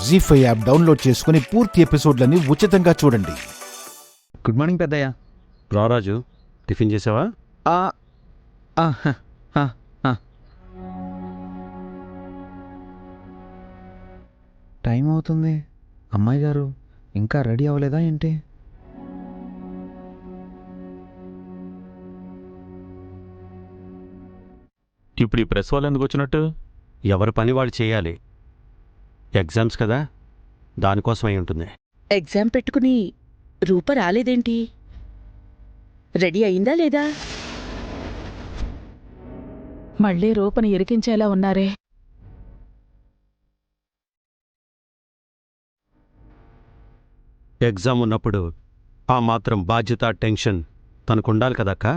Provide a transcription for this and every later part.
జీ5 app download చేసుకుని పూర్తి ఎపిసోడ్లని ఉచితంగా చూడండి. గుడ్ మార్నింగ్ పెద్దయ్య. రారాజు, టిఫిన్ చేసావా? టైం అవుతుంది. అమ్మాయి గారు ఇంకా రెడీ అవ్వలేదా ఏంటి? ఇప్పుడు ఈ ప్రెస్ వాళ్ళు ఎందుకు వచ్చినట్టు? ఎవరి పని వాళ్ళు చేయాలి. ఎగ్జామ్స్ కదా, దానికోసం అయి ఉంటుంది. ఎగ్జామ్ పెట్టుకుని రూప రాలేదేంటి? రెడీ అయిందా లేదా? మళ్ళీ రూపని ఇరికించేలా ఉన్నారే. ఎగ్జామ్ ఉన్నప్పుడు ఆ మాత్రం బాధ్యత, టెన్షన్ తనకుండాలి కదక్కా.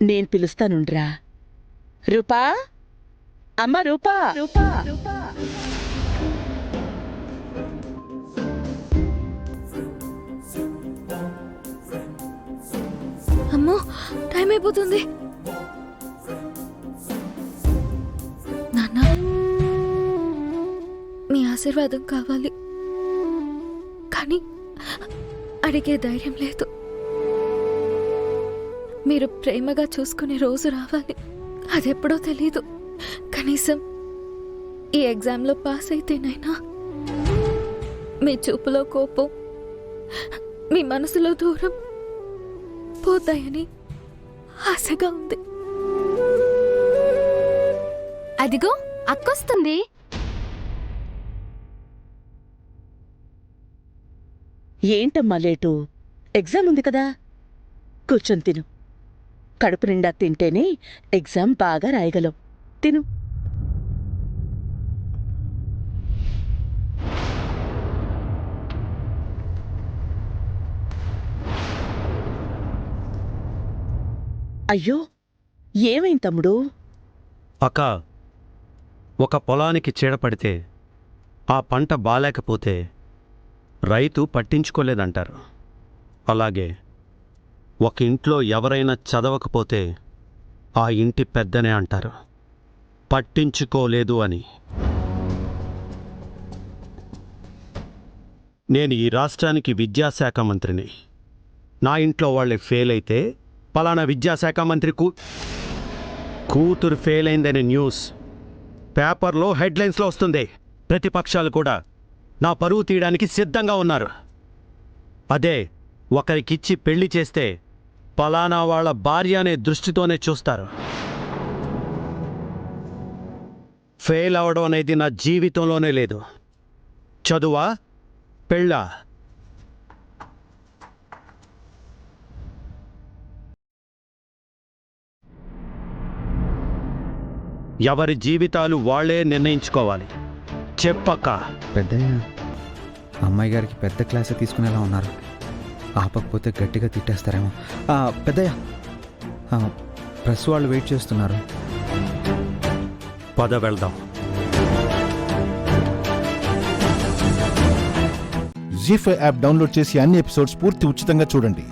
నేను పిలుస్తానుండ్రా. రూపా, అమ్మ రూపా. అమ్మో, టైం అయిపోతుంది. నాన్న, మీ ఆశీర్వాదం కావాలి, కానీ అడిగే ధైర్యం లేదు. మీరు ప్రేమగా చూసుకునే రోజు రావాలి. అదెప్పుడో తెలీదు. కనీసం ఈ ఎగ్జామ్లో పాస్ అయితేనైనా మీ చూపులో కోపం, మీ మనసులో దూరం పోతాయని ఆశగా ఉంది. అదిగో అక్కొస్తుంది. ఏంటమ్మా లేటు? ఎగ్జామ్ ఉంది కదా, కూర్చొని తిను. కడుపు నిండా తింటేనే ఎగ్జామ్ బాగా రాయగలవు. తిను. అయ్యో, ఏమైంది తమ్ముడు? అక్క, ఒక పొలానికి చీడపడితే ఆ పంట బాలేకపోతే రైతు పట్టించుకోలేదంటారు. అలాగే ఒక ఇంట్లో ఎవరైనా చదవకపోతే ఆ ఇంటి పెద్దనే అంటారు, పట్టించుకోలేదు అని. నేను ఈ రాష్ట్రానికి విద్యాశాఖ మంత్రిని. నా ఇంట్లో వాళ్ళే ఫెయిల్ అయితే పలానా విద్యాశాఖ మంత్రి కూతురు ఫెయిల్ అయిందనే న్యూస్ పేపర్లో హెడ్లైన్స్లో వస్తుంది. ప్రతిపక్షాలు కూడా నా పరువు తీయడానికి సిద్ధంగా ఉన్నారు. అదే ఒకరికిచ్చి పెళ్లి చేస్తే పలానా వాళ్ళ భార్య అనే దృష్టితోనే చూస్తారు. ఫెయిల్ అవడం అనేది నా జీవితంలోనే లేదు. చదువా, పెళ్ళా? ఎవరి జీవితాలు వాళ్లే నిర్ణయించుకోవాలి. చెప్పక్క. పెద్దయ్య, అమ్మాయి గారికి పెద్ద క్లాసే తీసుకునేలా ఉన్నారు. ఆపకపోతే గట్టిగా తిట్టేస్తారేమో. పెద్దయ్య, ప్రెస్ వాళ్ళు వెయిట్ చేస్తున్నారు. పద వెళ్దాం. జీ5 యాప్ డౌన్లోడ్ చేసి అన్ని ఎపిసోడ్స్ పూర్తి ఉచితంగా చూడండి.